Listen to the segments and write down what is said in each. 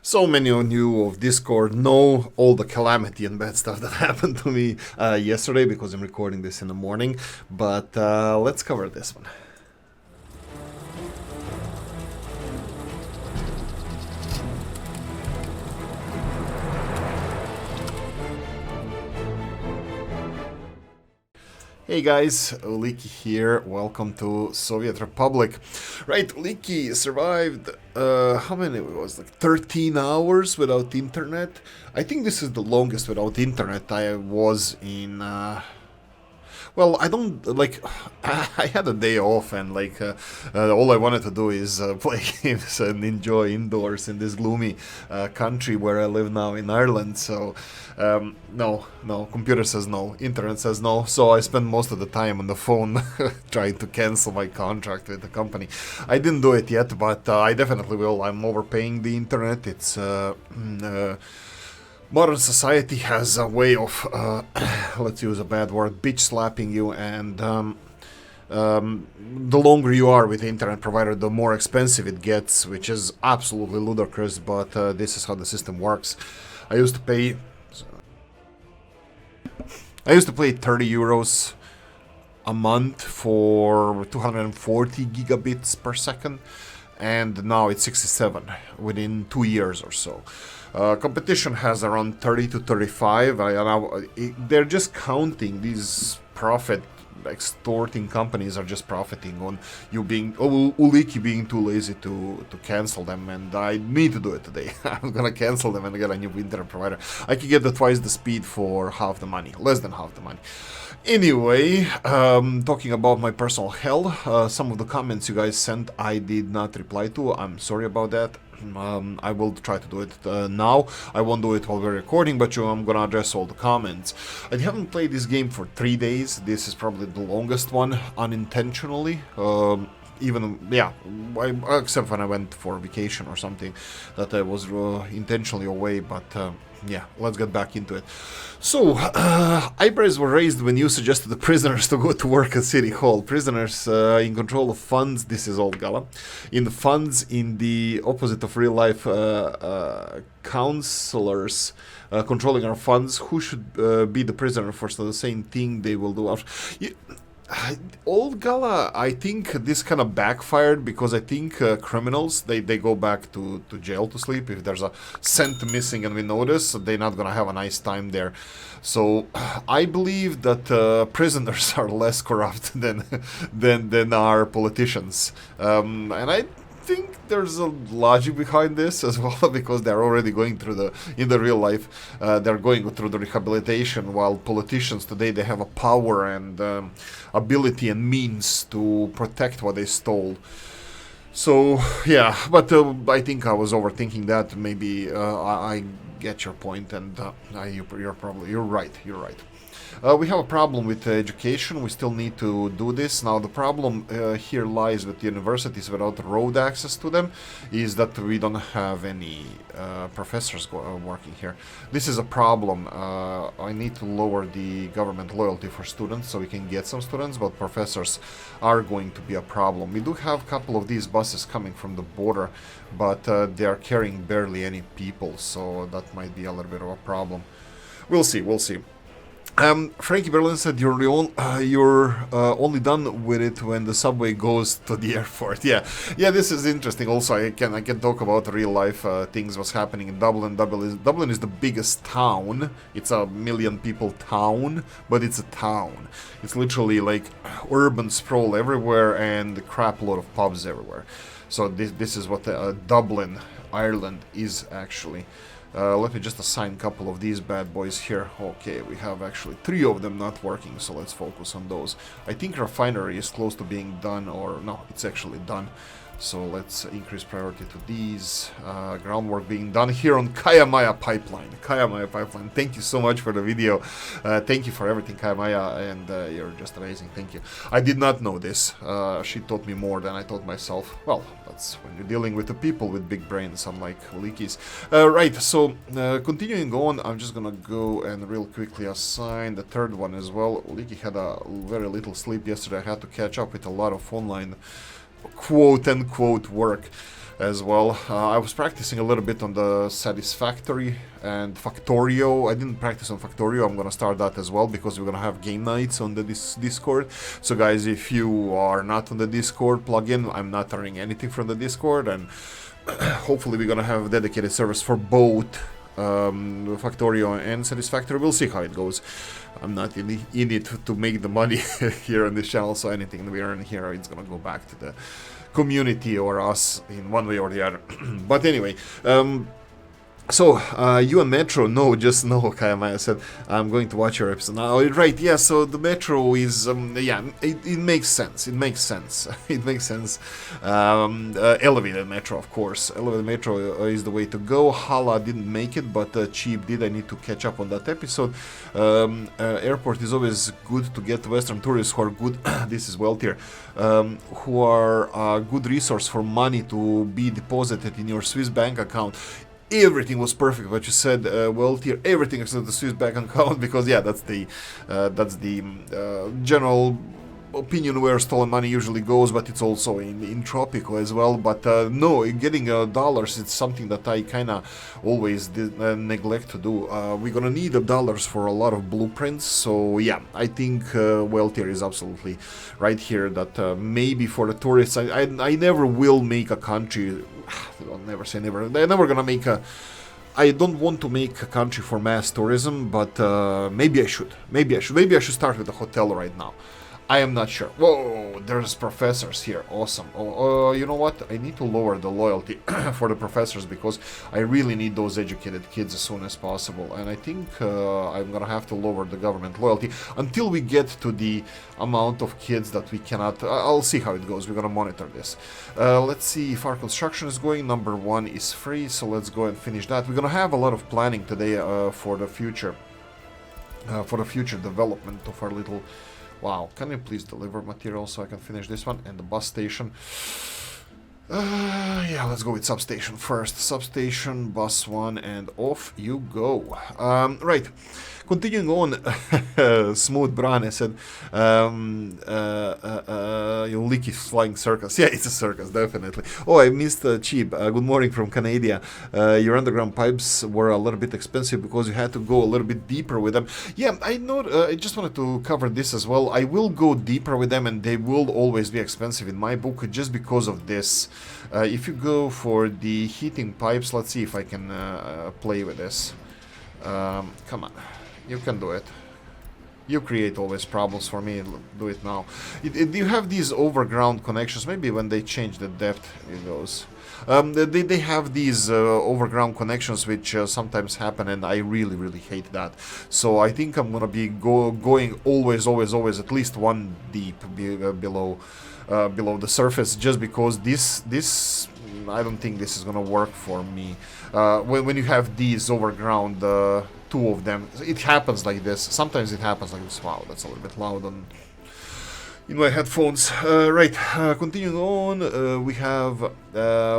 So many of you of Discord know all the calamity and bad stuff that happened to me yesterday because I'm recording this in the morning, but let's cover this one. Hey guys, Oolykee here, welcome to Soviet Republic. Right, Oolykee survived, how many it was, like 13 hours without internet? I think this is the longest without internet I was in, well, I don't, like, I had a day off and, like, all I wanted to do is play games and enjoy indoors in this gloomy country where I live now in Ireland, so, no, computer says no, internet says no, so I spend most of the time on the phone trying to cancel my contract with the company. I didn't do it yet, but I definitely will. I'm overpaying the internet. It's, modern society has a way of, let's use a bad word, bitch slapping you, and the longer you are with the internet provider, the more expensive it gets, which is absolutely ludicrous, but this is how the system works. I used to pay 30 euros a month for 240 gigabits per second, and now it's 67 within 2 years or so. Competition has around 30 to 35. They're just counting these profit extorting companies are just profiting on you being Oolykee being too lazy to cancel them, and I need to do it today. I'm gonna cancel them and get a new internet provider. I could get twice the speed for half the money, less than half the money. Anyway, talking about my personal hell, some of the comments you guys sent I did not reply to. I'm sorry about that. I will try to do it now. I won't do it while we're recording, but I'm gonna address all the comments. I haven't played this game for 3 days. This is probably the longest one, unintentionally. Except when I went for vacation or something, that I was intentionally away, but yeah, let's get back into it. So, eyebrows were raised when you suggested the prisoners to go to work at City Hall. Prisoners in control of funds, this is old Gala, in the funds in the opposite of real life counselors controlling our funds. Who should be the prisoner for the same thing they will do after? Old Gala, I think this kind of backfired because I think criminals, they go back to jail to sleep. If there's a cent missing and we notice, they're not gonna have a nice time there. So I believe that prisoners are less corrupt than our politicians, and I think there's a logic behind this as well, because they're already going through in the real life, they're going through the rehabilitation, while politicians today, they have a power and ability and means to protect what they stole. So yeah, but I think I was overthinking that. Maybe I get your point, and you're right. We have a problem with education. We still need to do this. Now, the problem here lies with universities without road access to them, is that we don't have any professors working here. This is a problem. I need to lower the government loyalty for students so we can get some students, but professors are going to be a problem. We do have a couple of these buses coming from the border, but they are carrying barely any people, so that might be a little bit of a problem. We'll see. Frankie Berlin said you're only done with it when the subway goes to the airport. Yeah, this is interesting. Also, I can talk about real life things. What's happening in Dublin? Dublin is the biggest town. It's a million people town, but it's a town. It's literally like urban sprawl everywhere and a crap load of pubs everywhere. So this is what Dublin, Ireland is actually. Let me just assign a couple of these bad boys here. Okay, we have actually 3 of them not working, so let's focus on those. I think refinery is close to being done, or no, it's actually done. So let's increase priority to these. Groundwork being done here on Kaya-Maya Pipeline. Kaya-Maya Pipeline. Thank you so much for the video. Thank you for everything, Kaya-Maya, and you're just amazing. Thank you. I did not know this. She taught me more than I taught myself. Well, that's when you're dealing with the people with big brains, unlike Oolykee's. Right, so continuing on, I'm just gonna go and real quickly assign the 3rd one as well. Oolykee had a very little sleep yesterday. I had to catch up with a lot of online quote-unquote work. as well. I was practicing a little bit on the Satisfactory and Factorio. I didn't practice on Factorio. I'm gonna start that as well because we're gonna have game nights on the Discord. So guys, if you are not on the Discord, plug in. I'm not earning anything from the Discord, and hopefully we're gonna have dedicated servers for both Factorio and Satisfactory. We'll see how it goes. I'm not in it to make the money here on this channel, so anything we earn here, it's gonna go back to the community or us in one way or the other. But anyway, so, you and Metro, no, just no, Kayamaya said, I'm going to watch your episode now. Right, yeah, so the Metro is, yeah, it makes sense, it makes sense, it makes sense. Elevated Metro, of course, elevated Metro is the way to go. Hala didn't make it, but Cheap did. I need to catch up on that episode. Airport is always good to get Western tourists who are good, this is well tier, who are a good resource for money to be deposited in your Swiss bank account. Everything was perfect what you said, well tier, everything except the Swiss bank account, because yeah, that's the general opinion where stolen money usually goes, but it's also in Tropico as well. But no, getting dollars, it's something that I kind of always neglect to do. We're gonna need dollars for a lot of blueprints, so yeah, I think well tier is absolutely right here, that maybe for the tourists, I never will make a country, I'll never say never, they're never gonna make a, I don't want to make a country for mass tourism, but maybe I should start with a hotel right now. I am not sure. Whoa, there's professors here. Awesome. Oh, you know what? I need to lower the loyalty for the professors because I really need those educated kids as soon as possible. And I think I'm gonna have to lower the government loyalty until we get to the amount of kids that we cannot. I'll see how it goes. We're gonna monitor this. Let's see if our construction is going. Number 1 is free, so let's go and finish that. We're gonna have a lot of planning today for the future development of our little. Wow, can you please deliver material so I can finish this one? And the bus station. Yeah, let's go with substation first. Substation, bus 1, and off you go. Right, continuing on, Smooth Brane said, Oolykee flying circus. Yeah, it's a circus, definitely. Oh, I missed Cheap. Good morning from Canada. Your underground pipes were a little bit expensive because you had to go a little bit deeper with them. Yeah, I know. I just wanted to cover this as well. I will go deeper with them, and they will always be expensive in my book just because of this. If you go for the heating pipes, let's see if I can play with this. Come on, you can do it. You create always problems for me, do it now. You have these overground connections, maybe when they change the depth it goes. They have these overground connections which sometimes happen, and I really hate that. So I think I'm gonna be going always at least 1 deep below the surface, just because this I don't think this is gonna work for me. When you have these overground 2 of them, it happens like this. Sometimes it happens like this. Wow, that's a little bit loud in my headphones. Right, continuing on, we have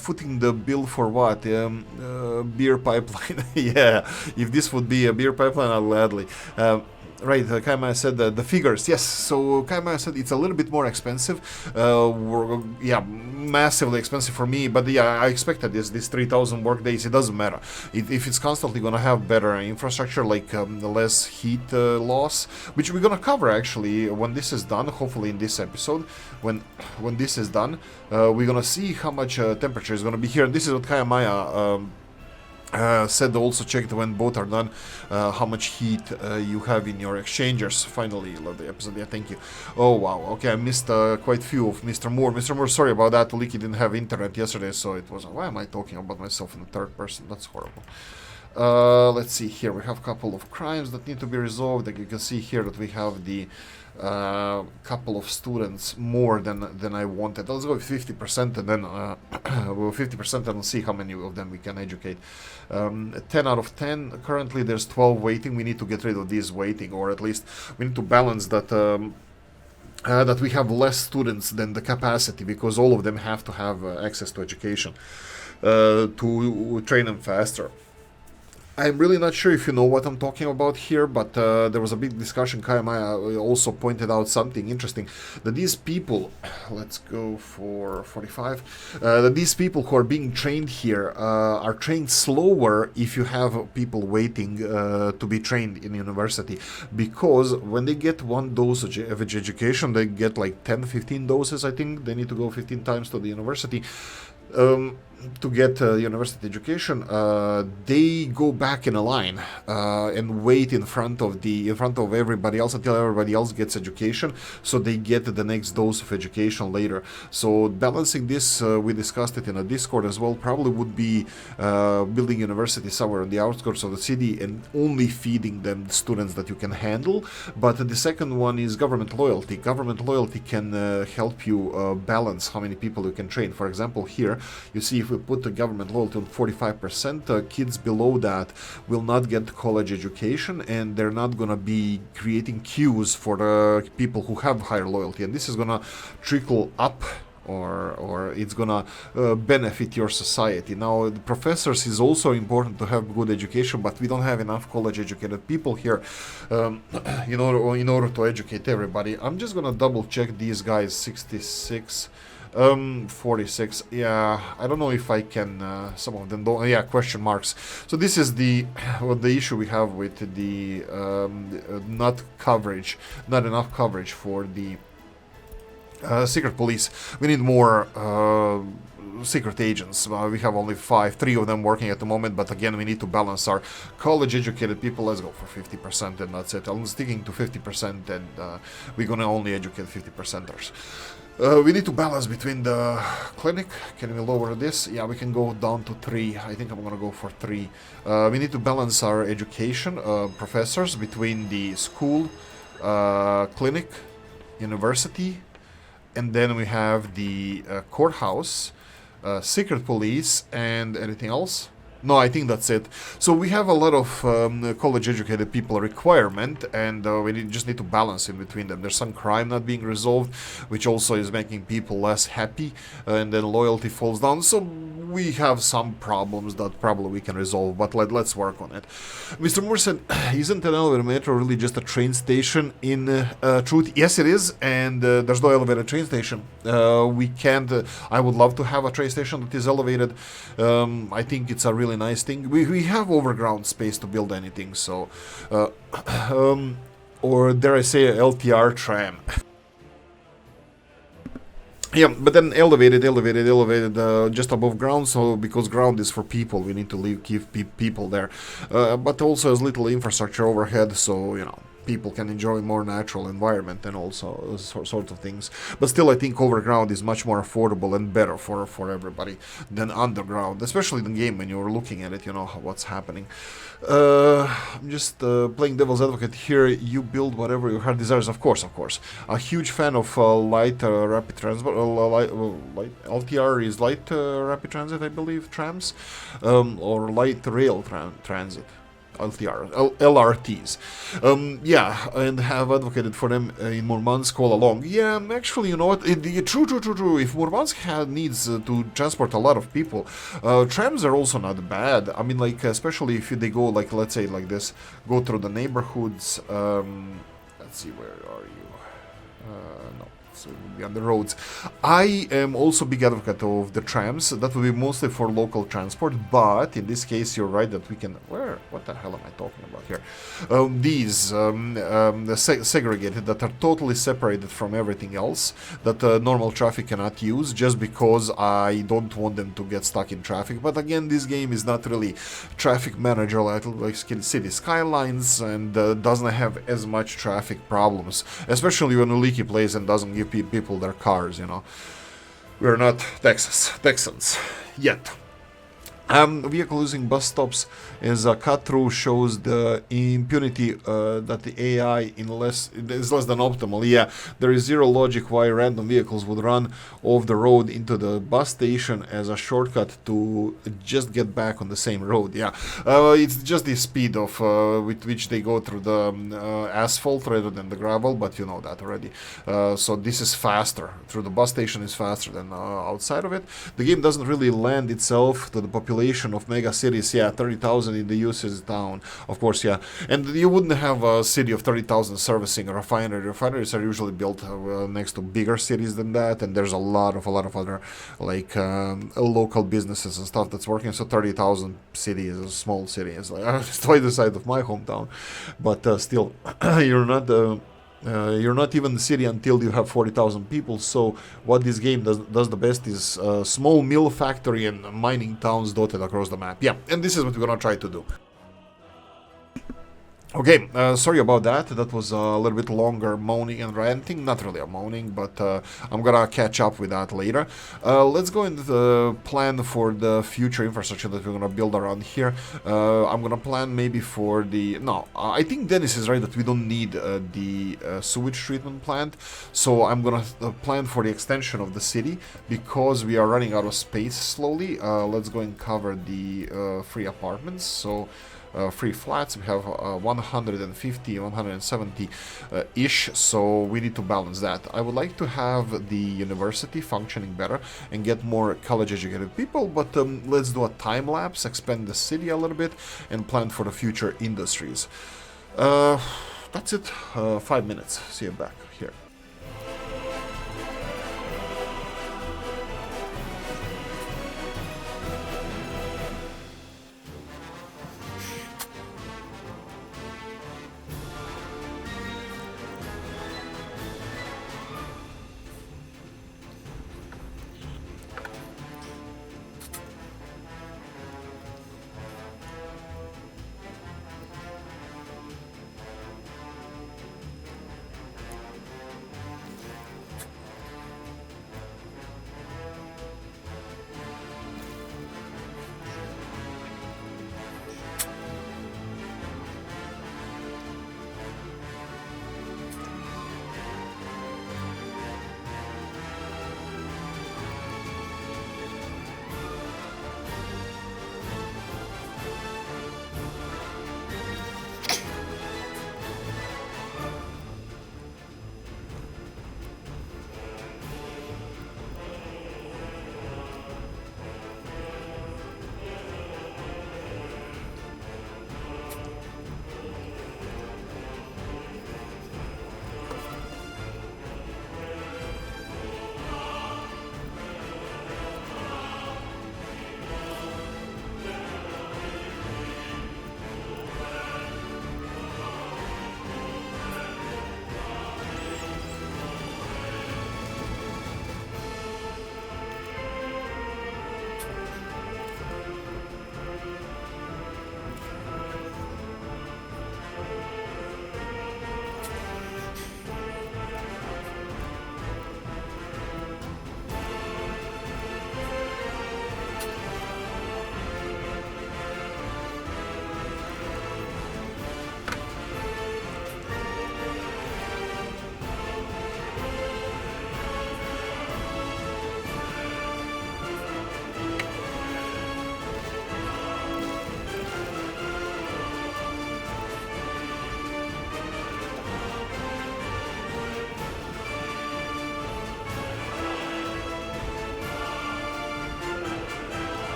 footing the bill for what? Beer pipeline. Yeah, if this would be a beer pipeline, I'll gladly. Right, Kaima said the figures. Yes, so Kaima said it's a little bit more expensive. Yeah, massively expensive for me. But yeah, I expected this 3,000 work days. It doesn't matter if it's constantly gonna have better infrastructure, like less heat loss, which we're gonna cover actually when this is done. Hopefully in this episode, when this is done, we're gonna see how much temperature is gonna be here. And this is what Kayamaya said, also checked when both are done how much heat you have in your exchangers. Finally, love the episode. Yeah, thank you. Oh wow, okay, I missed quite few of Mr. Moore. Mr. Moore, sorry about that. Oolykee didn't have internet yesterday, so it was, why am I talking about myself in the third person? That's horrible. Let's see here, we have a couple of crimes that need to be resolved. Like you can see here that we have the couple of students more than I wanted. Let's go with 50%, and then we'll 50% and see how many of them we can educate. 10 out of 10. Currently there's 12 waiting. We need to get rid of these waiting, or at least we need to balance that that we have less students than the capacity, because all of them have to have access to education to train them faster. I'm really not sure if you know what I'm talking about here, but there was a big discussion. Kayamaya also pointed out something interesting, that these people, let's go for 45, that these people who are being trained here are trained slower if you have people waiting to be trained in university, because when they get one dose of education, they get like 10-15 doses. I think they need to go 15 times to the university. To get university education, they go back in a line and wait in front of everybody else until everybody else gets education, so they get the next dose of education later. So balancing this, we discussed it in a Discord as well, probably would be building university somewhere on the outskirts of the city and only feeding them students that you can handle. But the second one is government loyalty. Government loyalty can help you balance how many people you can train. For example, here you see, if we put the government loyalty on 45%, kids below that will not get college education, and they're not going to be creating queues for the people who have higher loyalty, and this is going to trickle up, or it's gonna benefit your society. Now, the professors is also important to have good education, but we don't have enough college-educated people here in order to educate everybody. I'm just gonna double check these guys. 66. 46. Yeah, I don't know if I can. Some of them don't. Yeah, question marks. So this is the issue we have with the not enough coverage for the secret police. We need more secret agents. We have only 3 of them working at the moment, but again, we need to balance our college-educated people. Let's go for 50%, and that's it. I'm sticking to 50%, and we're gonna only educate 50%ers. We need to balance between the clinic. Can we lower this? Yeah, we can go down to 3. I think I'm gonna go for 3. We need to balance our education, professors, between the school, clinic, university, and then we have the courthouse, secret police, and anything else. No, I think that's it. So we have a lot of college-educated people requirement, and we just need to balance in between them. There's some crime not being resolved, which also is making people less happy, and then loyalty falls down. So we have some problems that probably we can resolve, but let's work on it. Mr. Moore said, isn't an elevator metro really just a train station in truth? Yes, it is, and there's no elevated train station. We can't... I would love to have a train station that is elevated. I think it's a really nice thing. We have overground space to build anything, so or dare I say LTR tram. Yeah, but then elevated just above ground, so because ground is for people, we need to keep people there, but also as little infrastructure overhead, so people can enjoy more natural environment and also sorts of things. But still, I think overground is much more affordable and better for everybody than underground, especially in the game when you're looking at it, what's happening. I'm just playing devil's advocate here. You build whatever your heart desires, of course. A huge fan of light rapid transport. Light LTR is light rapid transit, I believe, trams, or light rail transit. LRTs. Yeah, and have advocated for them in Murmansk all along. Yeah, actually, you know what? True. If Murmansk needs to transport a lot of people, trams are also not bad. I mean, like, especially if they go, like, let's say, like this, go through the neighborhoods. Let's see, where are you? No. So it would be on the roads. I am also a big advocate of the trams. That will be mostly for local transport, but in this case, you're right that we can... What the hell am I talking about here? These segregated, that are totally separated from everything else, that normal traffic cannot use, just because I don't want them to get stuck in traffic. But again, this game is not really traffic manager like City Skylines, and doesn't have as much traffic problems, especially when Oolykee plays and doesn't give people their cars, We're not Texans yet. Vehicle using bus stops as a cut-through shows the impunity that the AI is less than optimal. Yeah, there is zero logic why random vehicles would run off the road into the bus station as a shortcut to just get back on the same road. Yeah, it's just the speed of with which they go through the asphalt rather than the gravel, but you know that already. So this is faster. Through the bus station is faster than outside of it. The game doesn't really lend itself to the population population of mega cities, yeah, 30,000 in the UC's town, of course, yeah. And you wouldn't have a city of 30,000 servicing a refinery. Refineries are usually built next to bigger cities than that, and there's a lot of other like local businesses and stuff that's working. So 30,000 city is a small city. It's like it's twice the size of my hometown, but still, you're not. You're not even the city until you have 40,000 people. So what this game does the best is small mill factory and mining towns dotted across the map. Yeah, and this is what we're gonna try to do. Okay, sorry about that. That was a little bit longer moaning and ranting. Not really a moaning, but I'm gonna catch up with that later. Let's go into the plan for the future infrastructure that we're gonna build around here. I'm gonna plan maybe for the... No, I think Dennis is right that we don't need the sewage treatment plant. So I'm gonna plan for the extension of the city because we are running out of space slowly. Let's go and cover the free apartments. So... free flats, we have 150, 170 ish, so we need to balance that. I would like to have the university functioning better and get more college educated people, but let's do a time lapse, expand the city a little bit, and plan for the future industries. That's it. 5 minutes. See you back here.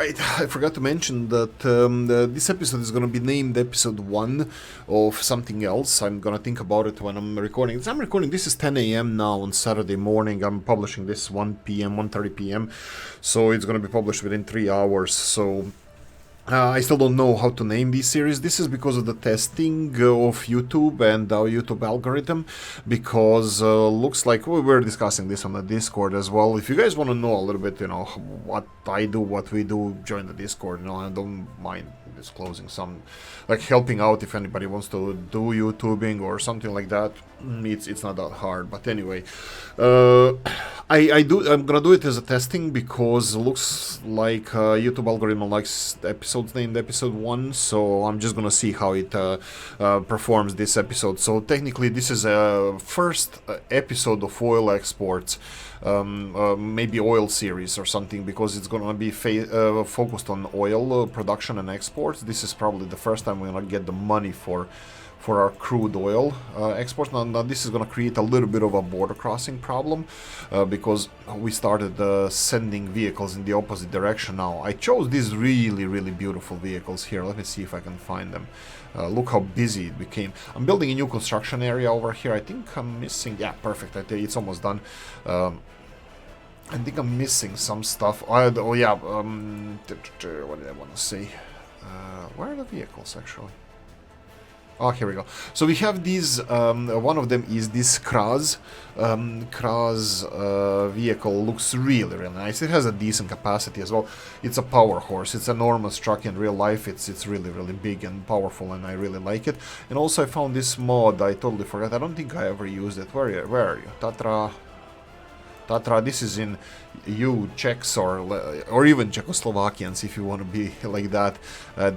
right, I forgot to mention that this episode is gonna be named episode 1 of something else. I'm gonna think about it when I'm recording. I'm recording, this is 10 a.m. now on Saturday morning. I'm publishing this 1 p.m., 1:30 p.m. So it's gonna be published within 3 hours. So I still don't know how to name this series. This is because of the testing of YouTube and our YouTube algorithm, because looks like we were discussing this on the Discord as well. If you guys want to know a little bit, what I do, what we do, join the Discord. I don't mind disclosing some, like helping out if anybody wants to do YouTubing or something like that. It's not that hard, but anyway, I'm gonna do it as a testing because it looks like YouTube algorithm likes episodes named episode 1, so I'm just gonna see how it performs this episode. So technically this is a first episode of oil exports, maybe oil series or something, because it's gonna be focused on oil production and exports. This is probably the first time we're gonna get the money for our crude oil exports. Now this is going to create a little bit of a border crossing problem because we started sending vehicles in the opposite direction now. I chose these really beautiful vehicles here. Let me see if I can find them. Look how busy it became. I'm building a new construction area over here. I think I'm missing... Yeah, perfect. It's almost done. I think I'm missing some stuff. Oh yeah, what did I want to say? Where are the vehicles actually? Oh, here we go. So we have these, one of them is this Kraz. Kraz vehicle looks really nice. It has a decent capacity as well. It's a power horse. It's an enormous truck in real life. It's really big and powerful, and I really like it. And also I found this mod. I totally forgot. I don't think I ever used it. Where are you? Tatra, this is in you Czechs or even Czechoslovakians, if you want to be like that.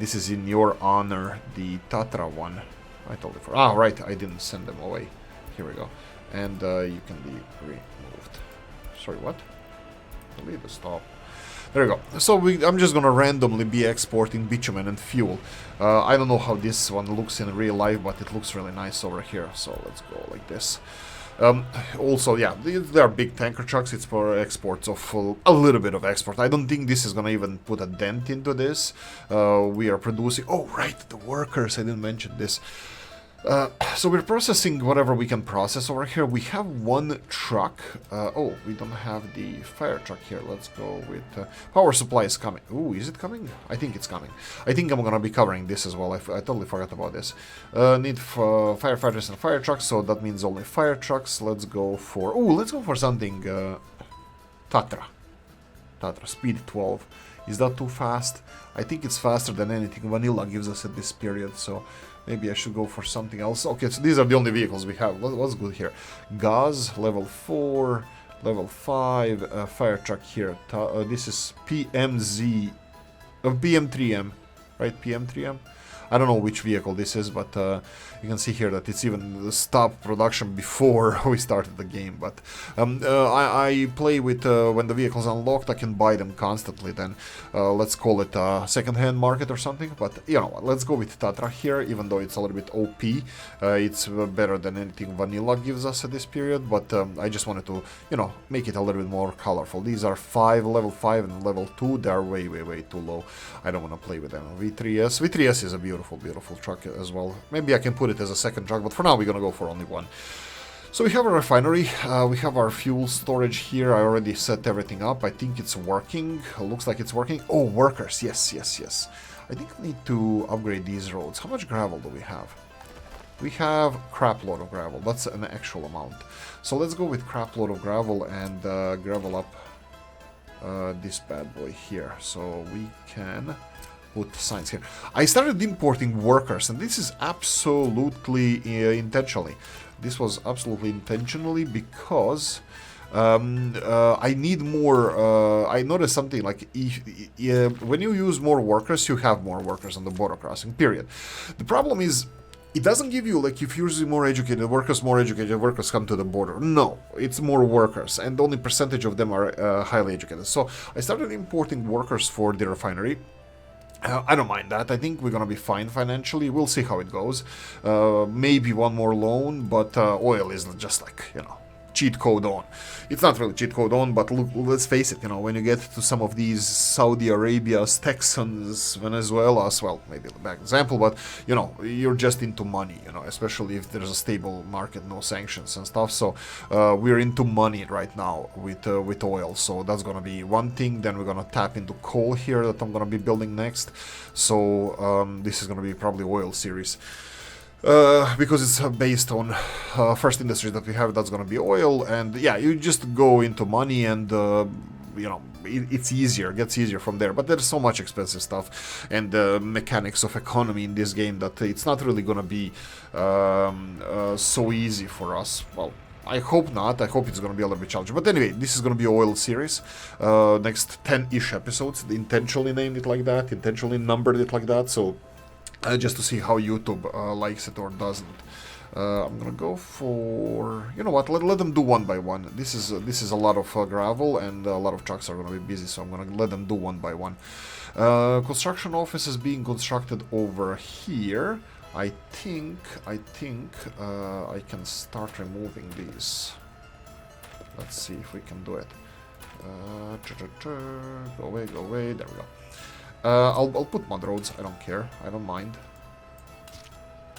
This is in your honor, the Tatra one. I told you right, I didn't send them away. Here we go. And you can be removed. Sorry, what? Leave the stop. There we go. So I'm just gonna randomly be exporting bitumen and fuel. I don't know how this one looks in real life, but it looks really nice over here. So let's go like this. Also, yeah, they are big tanker trucks. It's for exports of a little bit of export. I don't think this is gonna even put a dent into this. We are producing... Oh, right, the workers. I didn't mention this. So we're processing whatever we can process over here. We have one truck. Oh, we don't have the fire truck here. Let's go with... power supply is coming. Ooh, is it coming? I think it's coming. I think I'm gonna be covering this as well. I totally forgot about this. Need firefighters and fire trucks, so that means only fire trucks. Let's go for... Ooh, let's go for something... Tatra, speed 12. Is that too fast? I think it's faster than anything vanilla gives us at this period, so... Maybe I should go for something else. Okay, so these are the only vehicles we have. What's good here? Gaz, level 4, level 5, fire truck here. This is PMZ, PM3M, right? PM3M? I don't know which vehicle this is, but you can see here that it's even stopped production before we started the game. But I play with, when the vehicle's unlocked, I can buy them constantly. Then let's call it a second-hand market or something. But you know what, let's go with Tatra here, even though it's a little bit OP. It's better than anything vanilla gives us at this period. But I just wanted to, make it a little bit more colorful. These are level 5 and level 2. They are way too low. I don't want to play with them. V3S is a beautiful truck as well. Maybe I can put it as a second truck, but for now we're gonna go for only one. So we have a refinery, we have our fuel storage here. I already set everything up. I think it's working. Looks like it's working. Oh, workers, yes. I think I need to upgrade these roads. How much gravel do we have? We have crap load of gravel. That's an actual amount. So let's go with crap load of gravel and gravel up this bad boy here, so we can put signs here. I started importing workers, and this is absolutely intentionally. This was absolutely intentionally because I need more. I noticed something like when you use more workers, you have more workers on the border crossing, period. The problem is, it doesn't give you, like, if you're using more educated workers come to the border. No, it's more workers, and only percentage of them are highly educated. So I started importing workers for the refinery. I don't mind that. I think we're gonna be fine financially. We'll see how it goes. Maybe one more loan, but oil is just like, cheat code on. It's not really cheat code on, but look, let's face it, you know, when you get to some of these Saudi Arabia's, Texans, Venezuela's, well, maybe a bad example, but, you know, you're just into money, you know, especially if there's a stable market, no sanctions and stuff. So we're into money right now with oil. So that's gonna be one thing. Then we're gonna tap into coal here that I'm gonna be building next. So this is gonna be probably oil series. Because it's based on first industry that we have, that's gonna be oil, and yeah, you just go into money, and you know, it's easier, gets easier from there. But there's so much expensive stuff and mechanics of economy in this game that it's not really gonna be so easy for us. Well, I hope not. I hope it's going to be a little bit challenging. But anyway, this is going to be oil series. Next 10-ish episodes. Intentionally named it like that. Intentionally numbered it like that. So just to see how YouTube likes it or doesn't. I'm gonna go for, you know what? Let them do one by one. This is a lot of gravel, and a lot of trucks are gonna be busy, so I'm gonna let them do one by one. Construction office is being constructed over here. I think I can start removing these. Let's see if we can do it. Go away, go away. There we go. I'll put mud roads. I don't care. I don't mind.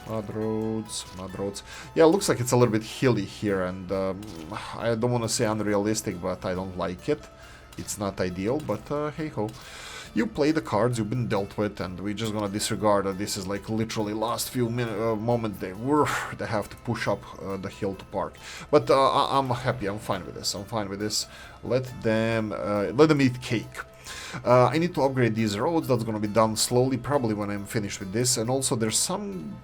Mud roads, mud roads. Yeah, it looks like it's a little bit hilly here, and I don't want to say unrealistic, but I don't like it. It's not ideal, but hey ho. You play the cards you've been dealt with, and we're just gonna disregard that this is like literally last few moments they have to push up the hill to park. But I'm happy. I'm fine with this. I'm fine with this. Let them eat cake. I need to upgrade these roads. That's gonna be done slowly, probably when I'm finished with this. And also there's some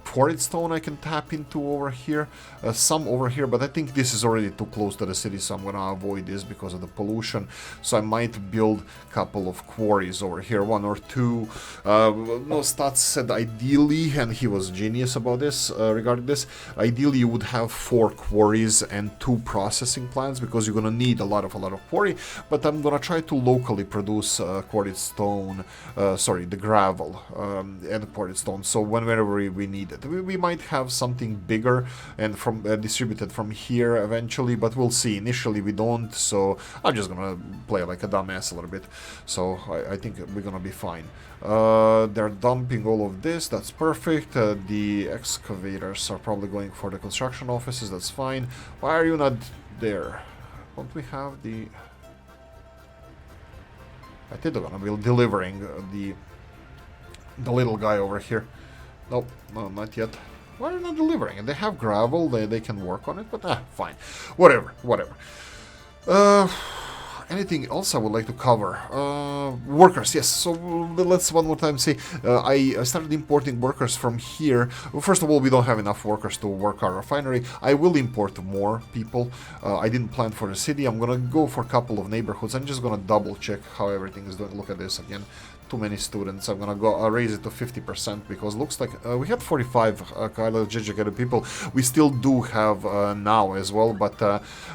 quarried stone I can tap into over here, some over here, but I think this is already too close to the city, so I'm gonna avoid this because of the pollution. So I might build a couple of quarries over here, one or two. No, Stats said ideally, and he was genius about this, regarding this, ideally you would have 4 quarries and 2 processing plants, because you're gonna need a lot of quarry, but I'm gonna try to locally produce quarried stone, the gravel and quarried stone, so whenever we need it. We might have something bigger and from distributed from here eventually, but we'll see. Initially we don't, so I'm just gonna play like a dumbass a little bit. So I think we're gonna be fine. They're dumping all of this, that's perfect. The excavators are probably going for the construction offices, that's fine. Why are you not there? Don't we have the... I think they're gonna be delivering the little guy over here. Nope, no, not yet. Why are they not delivering? They have gravel, they can work on it, but fine. Whatever. Anything else I would like to cover? Workers, yes. So let's one more time say, I started importing workers from here. Well, first of all, we don't have enough workers to work our refinery. I will import more people. I didn't plan for the city. I'm gonna go for a couple of neighborhoods. I'm just gonna double check how everything is doing. Look at this again. Too many students. I'm gonna go raise it to 50% because looks like we had 45 educated people. We still do have now as well, but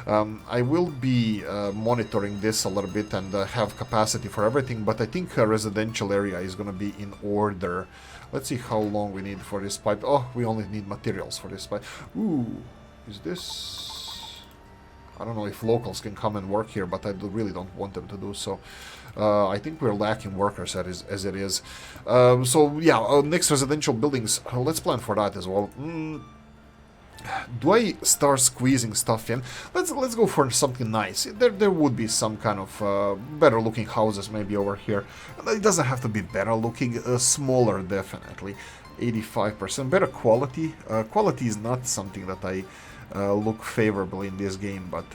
I will be monitoring this a little bit and have capacity for everything. But I think a residential area is gonna be in order. Let's see how long we need for this pipe. Oh, we only need materials for this pipe. Ooh, is this? I don't know if locals can come and work here, but I really don't want them to do so. I think we're lacking workers as it is. So yeah, next residential buildings. Let's plan for that as well. Do I start squeezing stuff in? Let's go for something nice. There would be some kind of better looking houses maybe over here. It doesn't have to be better looking. Smaller definitely. 85% better quality. Quality is not something that I look favorably in this game, but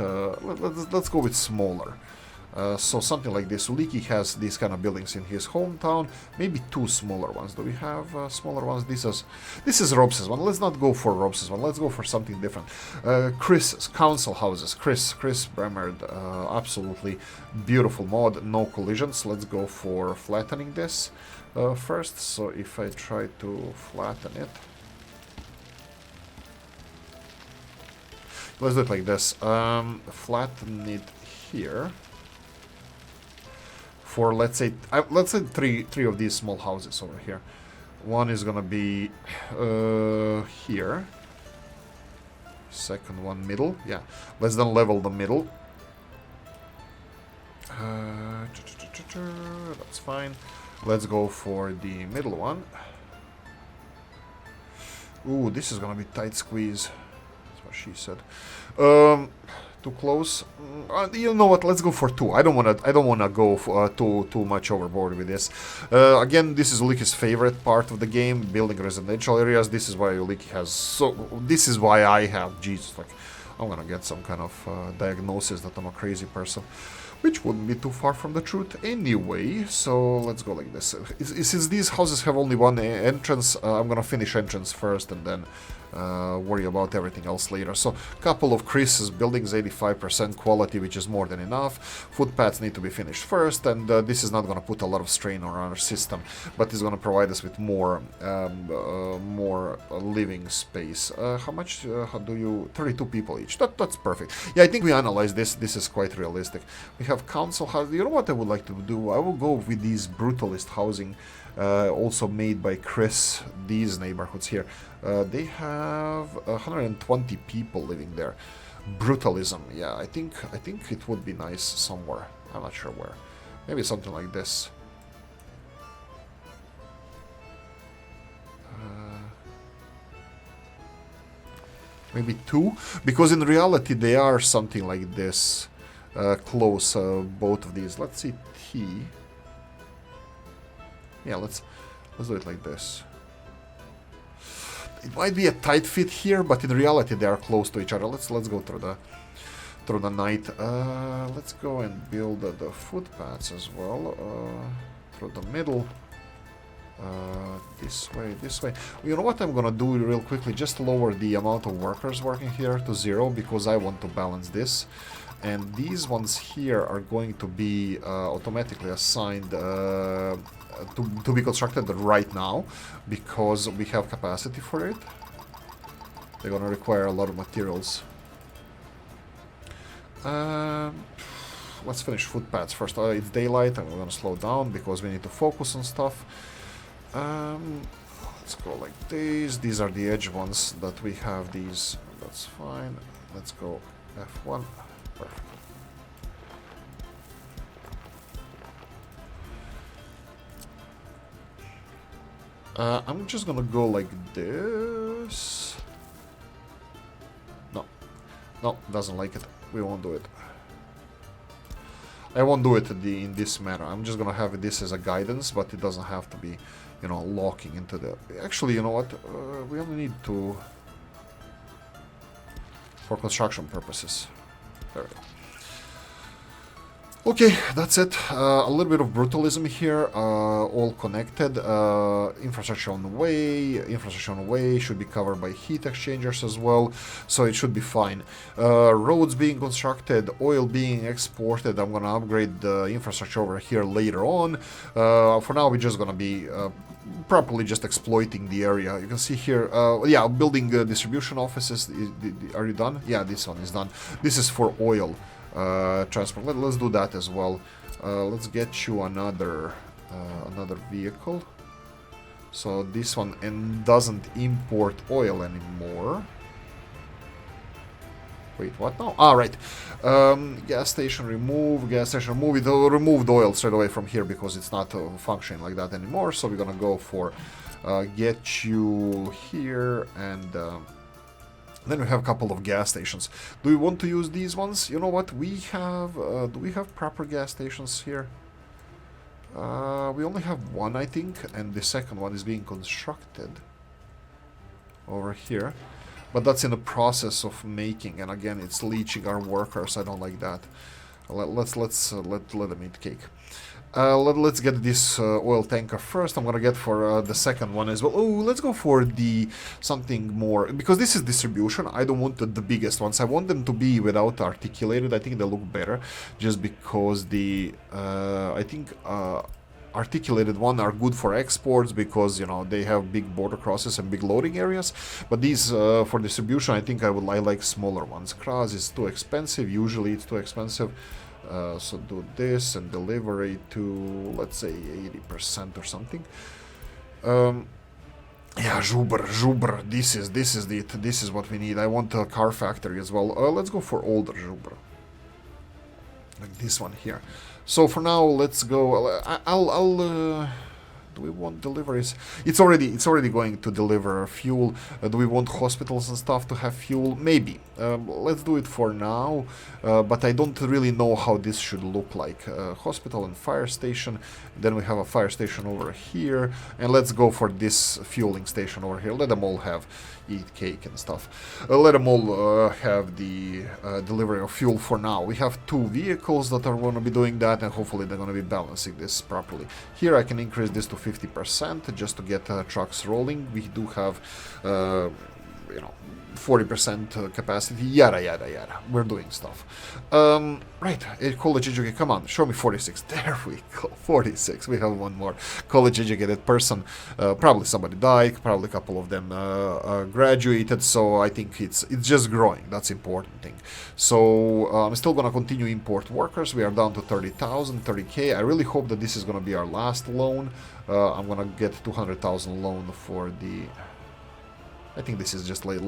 let's go with smaller. So something like this. Oolykee has these kind of buildings in his hometown. Maybe 2 smaller ones. Do we have smaller ones? This is Robs's one. Let's not go for Robs's one. Let's go for something different. Chris's council houses. Chris Bremerd. Absolutely beautiful mod. No collisions. Let's go for flattening this first. So if I try to flatten it. Let's do it like this. Flatten it here. For let's say three of these small houses over here. One is gonna be here. Second one middle. Yeah, let's then level the middle. That's fine. Let's go for the middle one. Ooh, this is gonna be tight squeeze. That's what she said. Too close. You know what? Let's go for 2. I don't wanna go for, too much overboard with this. Again, this is Oolykee's favorite part of the game, building residential areas. This is why Oolykee has so. This is why I have. Jesus, like I'm gonna get some kind of diagnosis that I'm a crazy person, which wouldn't be too far from the truth anyway. So let's go like this. Since these houses have only one entrance, I'm gonna finish entrance first and then worry about everything else later. So couple of creases, buildings 85% quality, which is more than enough. Footpaths need to be finished first, and this is not going to put a lot of strain on our system, but it's going to provide us with more living space. How much do you? 32 people each. That's perfect. Yeah, I think we analyzed this. This is quite realistic. We have council house. You know what I would like to do? I will go with these brutalist housing. Also made by Chris, these neighborhoods here. They have 120 people living there. Brutalism, yeah, I think it would be nice somewhere. I'm not sure where. Maybe something like this. Maybe 2, because in reality they are something like this. Close, both of these. Let's see, T. Yeah, let's do it like this. It might be a tight fit here, but in reality they are close to each other. Let's go through the night. Let's go and build the footpaths as well through the middle. This way. You know what I'm gonna do real quickly? Just lower the amount of workers working here to 0 because I want to balance this. And these ones here are going to be automatically assigned to be constructed right now because we have capacity for it. They're gonna require a lot of materials. Let's finish footpaths first. It's daylight and we're gonna slow down because we need to focus on stuff. Let's go like these. These are the edge ones that we have. These. That's fine. Let's go F1. Perfect. I'm just gonna go like this. No, doesn't like it. We won't do it. I won't do it in this manner. I'm just gonna have this as a guidance, but it doesn't have to be, you know, locking into the... Actually, you know what? We only need to... for construction purposes. There we go. Okay, that's it. A little bit of brutalism here, all connected. Infrastructure on the way should be covered by heat exchangers as well, so it should be fine. Roads being constructed, oil being exported. I'm gonna upgrade the infrastructure over here later on. For now, we're just gonna be properly just exploiting the area. You can see here, yeah, building distribution offices. Are you done? Yeah, this one is done. This is for oil. Transport. Let's do that as well. Let's get you another vehicle. So this one doesn't import oil anymore. Wait, what now? Ah, right. Gas station remove. Gas station remove. It removed oil straight away from here because it's not functioning like that anymore. So we're gonna go for get you here and. Then we have a couple of gas stations. Do we want to use these ones? You know what? We have... do we have proper gas stations here? We only have one, I think. And the second one is being constructed. Over here. But that's in the process of making. And again, it's leeching our workers. I don't like that. Let them eat cake. Let's get this oil tanker first. I'm gonna get for the second one as well. Oh, let's go for the something more, because this is distribution. I don't want the biggest ones. I want them to be without articulated. I think they look better, just because the I think articulated one are good for exports because, you know, they have big border crosses and big loading areas. But these for distribution, I think I like smaller ones. Kras is too expensive. Usually it's too expensive. So do this and deliver it to, let's say, 80% or something. Yeah, Zubr. This is it. This is what we need. I want a car factory as well. Let's go for older Zubr. Like this one here. So for now, let's go. Do we want deliveries? It's already going to deliver fuel. Do we want hospitals and stuff to have fuel? Maybe. Let's do it for now. But I don't really know how this should look like. Hospital and fire station. Then we have a fire station over here. And let's go for this fueling station over here. Let them all eat cake and stuff. Let them all have the delivery of fuel for now. We have 2 vehicles that are going to be doing that, and hopefully they're going to be balancing this properly. Here I can increase this to 50% just to get trucks rolling. We do have, 40% capacity, yada yada yada. We're doing stuff. Right, college educated, come on, show me 46. There we go, 46. We have one more college educated person. Probably somebody died, probably a couple of them graduated, so I think it's just growing. That's the important thing. So I'm still gonna continue import workers. We are down to 30,000, 30k. I really hope that this is gonna be our last loan. I'm gonna get 200,000 loan for the... I think this is just like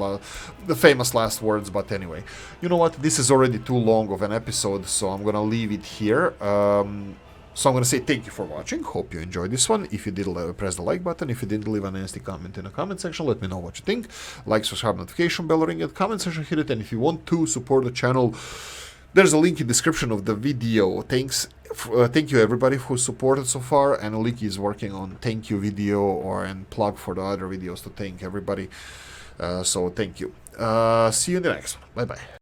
the famous last words, but anyway. You know what? This is already too long of an episode, so I'm gonna leave it here. So I'm gonna say thank you for watching. Hope you enjoyed this one. If you did, press the like button. If you didn't, leave a nasty comment in the comment section. Let me know what you think. Like, subscribe, notification bell, ring it, comment section, hit it. And if you want to support the channel, there's a link in the description of the video. Thank you everybody who supported so far, and Oolykee is working on thank you video and plug for the other videos to thank everybody. So thank you. See you in the next one. Bye bye.